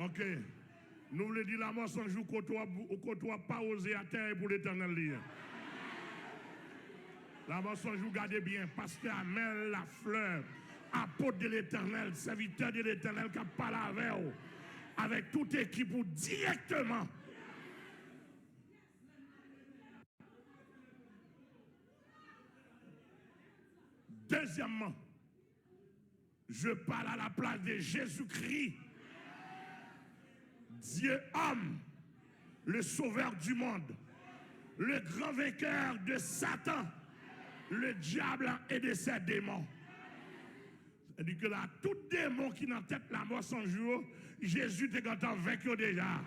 Ok. Nous voulons dire la mensonge au côtoie pas osé à terre pour l'éternel lien. La mensonge, vous gardez bien. Pasteur Amel Lafleur, apôtre de l'éternel, serviteur de l'éternel qui a parlé avec vous, avec toute équipe ou directement. Deuxièmement, je parle à la place de Jésus-Christ, Dieu homme, le sauveur du monde, le grand vainqueur de Satan, le diable et de ses démons. C'est-à-dire que là, tout démon qui n'a tête la mort sans jour, Jésus est content vaincu déjà.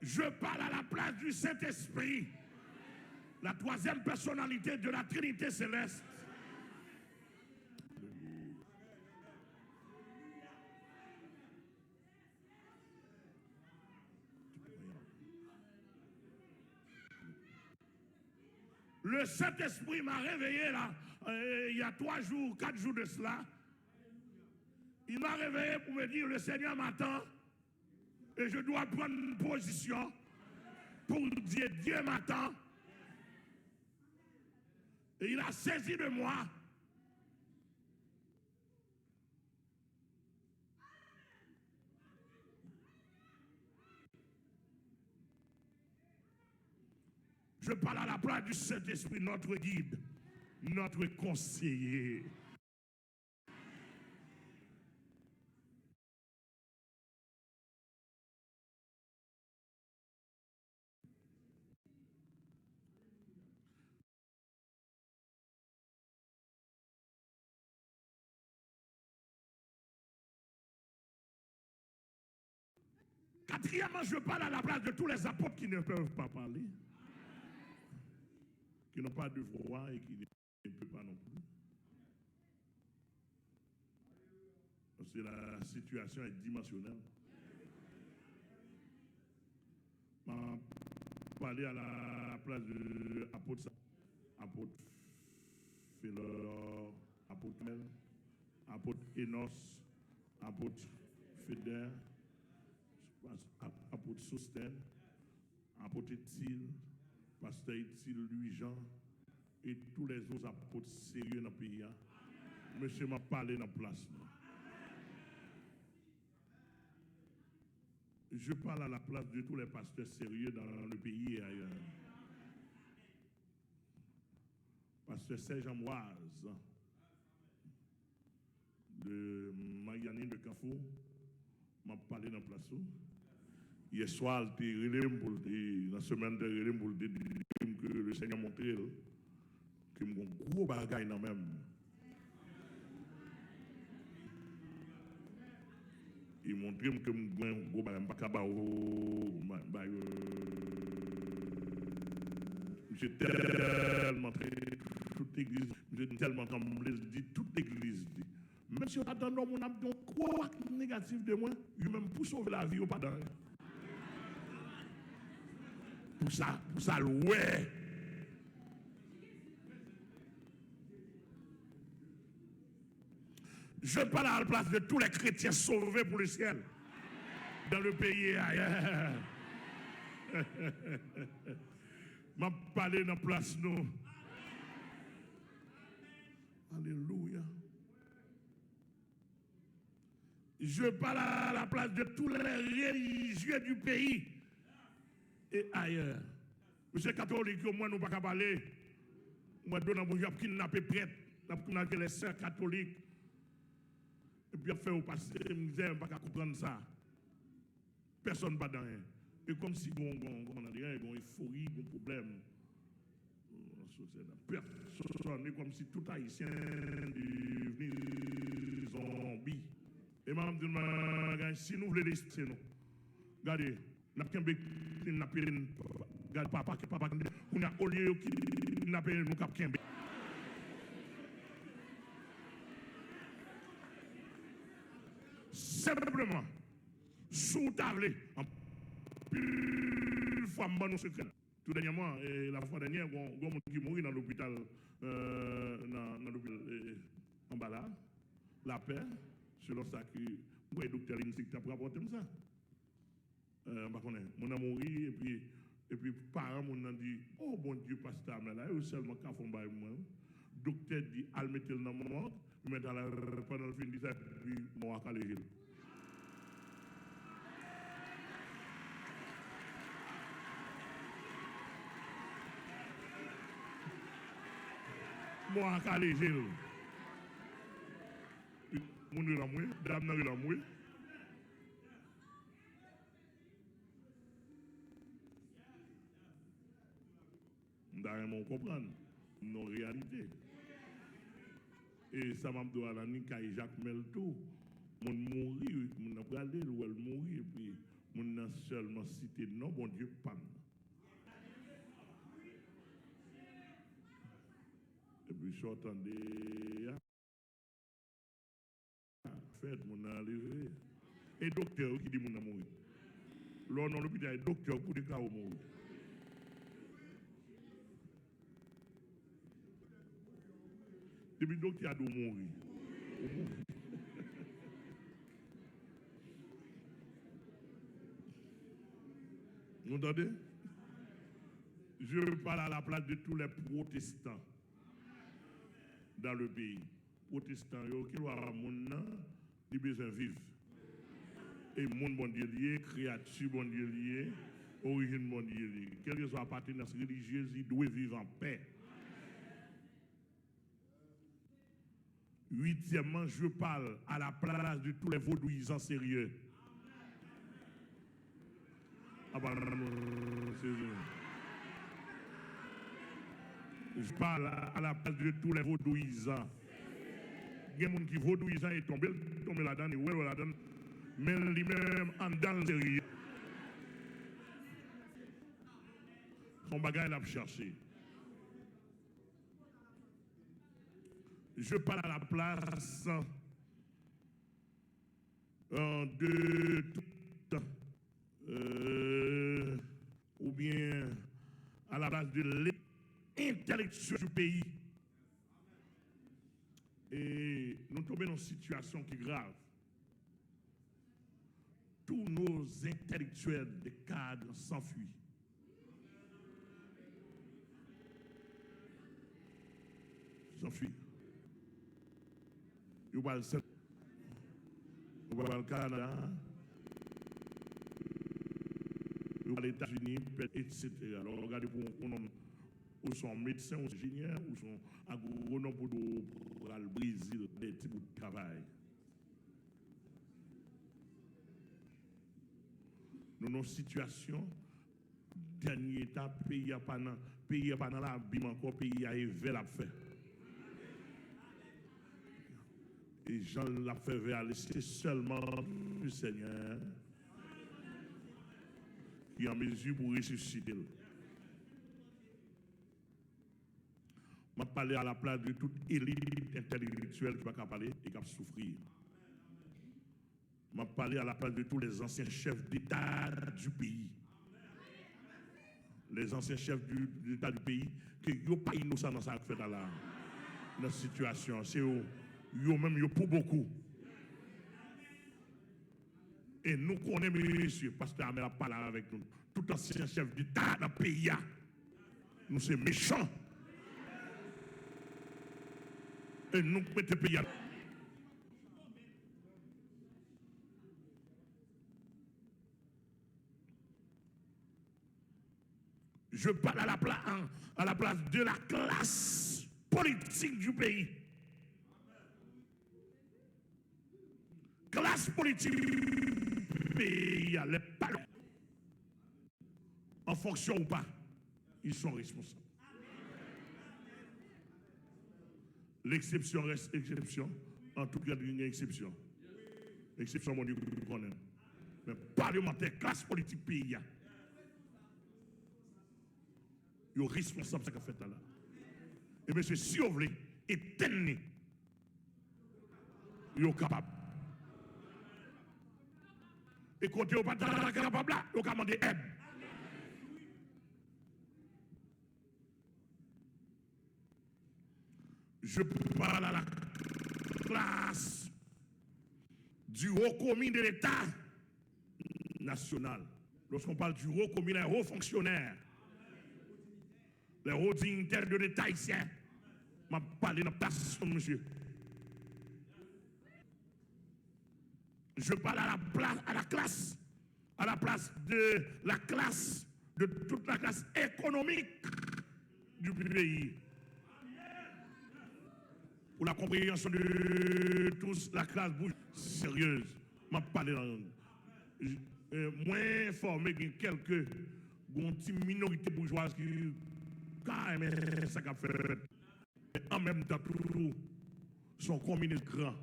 Je parle à la place du Saint-Esprit, la troisième personnalité de la Trinité céleste. Le Saint-Esprit m'a réveillé là, il y a 3 jours, 4 jours de cela. Il m'a réveillé pour me dire, le Seigneur m'attend et je dois prendre une position pour dire, Dieu m'attend. Et il a saisi de moi. Je parle à la place du Saint-Esprit, notre guide, notre conseiller. Quatrièmement, je parle à la place de tous les apôtres qui ne peuvent pas parler, qui n'ont pas de voix et qui ne peuvent pas non plus. Parce que la situation est dimensionnelle. On parler à la place de l'apôtre, apôtre Philor, apôtre Mel, apôtre Enos, apôtre Fédère, apôtre Sosten, apôtre Étile, pasteur Étile, Louis-Jean, et tous les autres apôtres sérieux dans le pays. Monsieur m'a parlé dans la place. Je parle à la place de tous les pasteurs sérieux dans le pays et ailleurs. Pasteur Serge Amouaz, de Marianine de Carrefour, m'a parlé dans la place. Hier soir, la semaine dernière, pour dire que le Seigneur m'a montré que mon gros bagage dans même. Il m'a montré que mon gros bagage j'ai tellement toute l'église, j'ai tellement comme dit toute l'église dit. Même si on a dans mon âme quoi négatif de moi, il même pour sauver la vie au pas dans. Pour ça, ouais. Je parle à la place de tous les chrétiens sauvés pour le ciel, dans le pays et ailleurs. M'a parlé dans la place nous. Alléluia. Je parle à la place de tous les religieux du pays et ailleurs. Monsieur catholique, au moins nous ne pouvons pas parler. Moi, je donne kidnapper prêtre, kidnapper les sœurs catholiques. Et puis, fait au passé, je ne peux pas comprendre ça. Personne ne va dans rien. Et comme si on a rien, on a euphorie, on a problème. Personne, comme si tout haïtien devenu zombie. Et madame dit, si nous voulons rester, nous, regardez, nous avons papa, on a au lieu qui n'a pas nous cap kembe. Simplement, sous table, en pile fois, je vais secret. Tout dernièrement, la fois dernière, il y a un monde qui est mort dans l'hôpital, en bas là, la paix, selon ça que le docteur Linsik a rapporté ça. Mon a mouru et puis parents m'ont dit oh bon Dieu pasteur mais là seulement qu'a font bail moi docteur dit al mettre dans mon monde mais dans la pendant le fin de ça puis moi à l'église moi à l'église mon la moi dame na la moi on comprend nos réalités. Et ça m'a dit à la Nika Jacques Melto, mon mourir, mon a regardé où elle mourir, et puis mon a seulement cité non, bon Dieu, pas. Et puis je entendais, fait, mon a levé. Et docteur qui dit mon a mourir. Là, dans l'hôpital, docteur pour des cas où mourir. Depuis le docteur a dû mourir. Vous entendez? Je parle à la place de tous les protestants dans le pays. Protestants, qui doivent ils besoin de vivre. Et monde bon Dieu lié, créature bon Dieu lié, origine bon Dieu lié. Quelle que soit l'appartenance religieuse, ils doivent vivre en paix. Huitièmement, je parle à la place de tous les vaudouisants sérieux. Je parle à la place de tous les vaudouisants. Il y a des gens qui vaudouisants et tombent là-dedans, et ouais, là-dedans, mais lui-même en dans le sérieux. Son bagage l'a cherché. Je parle à la place de tout, ou bien à la place de l'intellectuel du pays. Et nous tombons dans une situation qui est grave. Tous nos intellectuels, des cadres, s'enfuient. S'enfuient. Vous voyez le Canada, vous voyez les États-Unis, etc. Alors, regardez pour où sont médecins, où sont ingénieurs, où sont agronomes pour le Brésil, des petits bouts de travail. Nous avons une situation, dernier état, pays n'a pas dans l'abîme encore, pays a élevé la fait. Et Jean l'a fait vers c'est seulement le Seigneur qui est en mesure pour ressusciter. Je vais parler à la place de toute élite intellectuelle qui va parler et qui va souffrir. Je vais parler à la place de tous les anciens chefs d'État du pays. Les anciens chefs d'État du pays qui ne sont pas innocents dans cette fait dans la situation. C'est eux. Même pour beaucoup. Et nous connaissons, monsieur, pasteur Amel a parlé avec nous. Tout ancien chef d'État dans le pays, nous sommes méchants. Et nous mettons le pays. Je parle à la place de la classe politique du pays. Classe politique du pays, les palais, en fonction ou pas, ils sont responsables. L'exception reste exception. En tout cas, il y a une exception. Exception, mon Dieu, vous connaissez. Mais parlementaire, classe politique pays, ils sont responsables de ce qu'on fait là. Et bien, si vous voulez éteindre, ils sont capables. Et quand vous n'êtes pas capable, vous pouvez demander aide. Je parle à la classe du haut commis de l'État national. Lorsqu'on parle du haut commis, les hauts fonctionnaires, les hauts dignitaires de l'État haïtien, je parle de la place, monsieur. Je parle à la classe, à la place de la classe, de toute la classe économique du pays. Pour la compréhension de tous, la classe bouge sérieuse. Je parle moins informé que quelques minorités bourgeoises qui quand même ça qu'a fait. Mais en même temps, tout sont combinés grands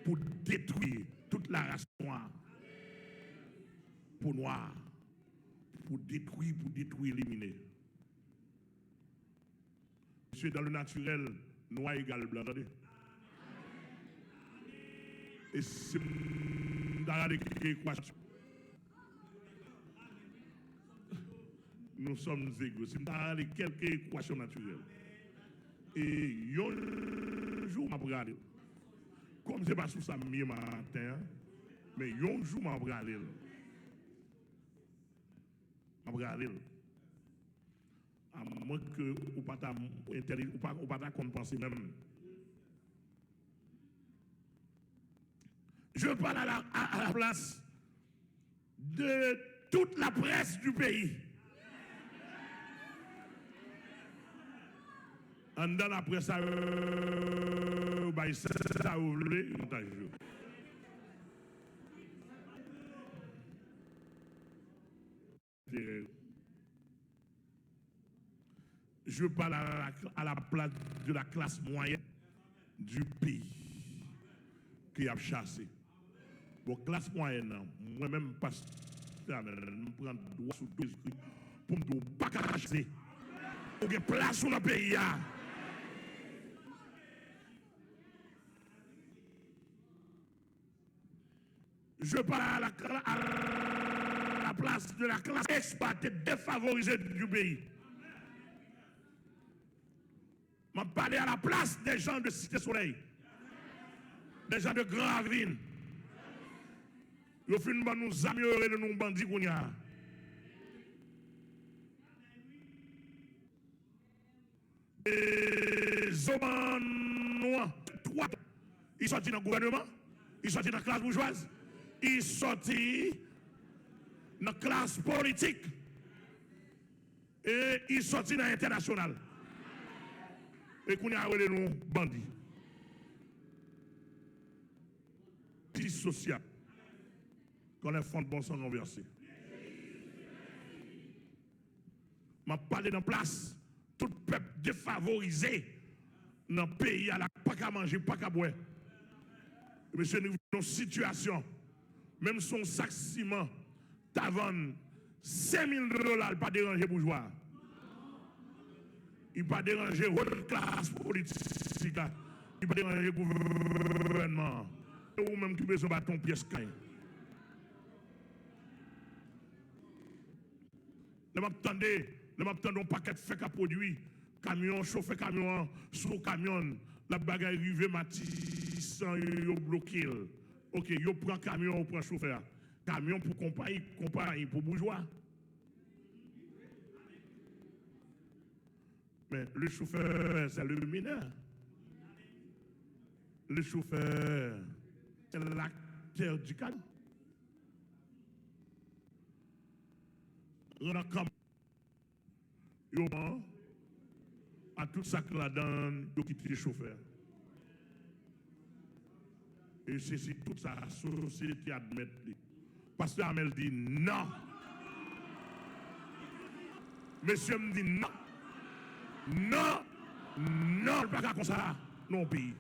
pour détruire toute la race noire. Pour noir. Pour détruire, éliminer. Monsieur, dans le naturel, noir égale blanc, attendez. Et c'est dans l'équation. Nous sommes égaux. C'est dans quelques équations naturelles. Et un jour, je vais regarder. Comme je ne sais pas sous ça mieux matin, mais un jour, je vais regarder. Je vais regarder. À moins que vous ne pas penser même. Je parle à la place de toute la presse du pays. En dans la presse, ça je parle à la place de la classe moyenne du pays qui a chassé. Bon, classe moyenne, moi-même, pas je prends droit sous deux esprits pour me dire pas chasser. Pour que place sur le pays. Je parle à la place de la classe exploitée, défavorisée du pays. Je parle à la place des gens de Cité Soleil, des gens de Grand Ravine. Ils finissent par nous améliorer de nos bandits qu'on y a. Les hommes noirs, ils sont dans le gouvernement, ils sont dans la classe bourgeoise, ils sont dans la classe politique et ils sont dans l'international. Et qu'on a les noms bandits. Justice sociale. Quand les fonds de bon sang sont versés. Je parle dans place. Tout peuple défavorisé dans le pays, à la pas qu'à manger, pas qu'à boire. Monsieur, nous vivons une situation, même son sac ciment, t'avons $5,000, pas déranger bourgeois. Il ne pas déranger votre classe politique, il ne pas déranger le gouvernement. Ou même qui besoin de bâton pièce caille. Je m'attendais un paquet de fake à produit, camion, chauffeur camion, sous camion, la bagaille arrivée, Matisse, yo bloqué. Ok, yo prend camion, on prend chauffeur. Camion pour compagnie pour bourgeois. Mais le chauffeur, c'est le mineur. Le chauffeur, c'est l'acteur du cadre. On a comme à tout ça que la donne, de quitter le chauffeur. Et c'est toute sa société admet. Pasteur Amel dit non. Monsieur me dit non. Non, non, pas comme ça, non pays.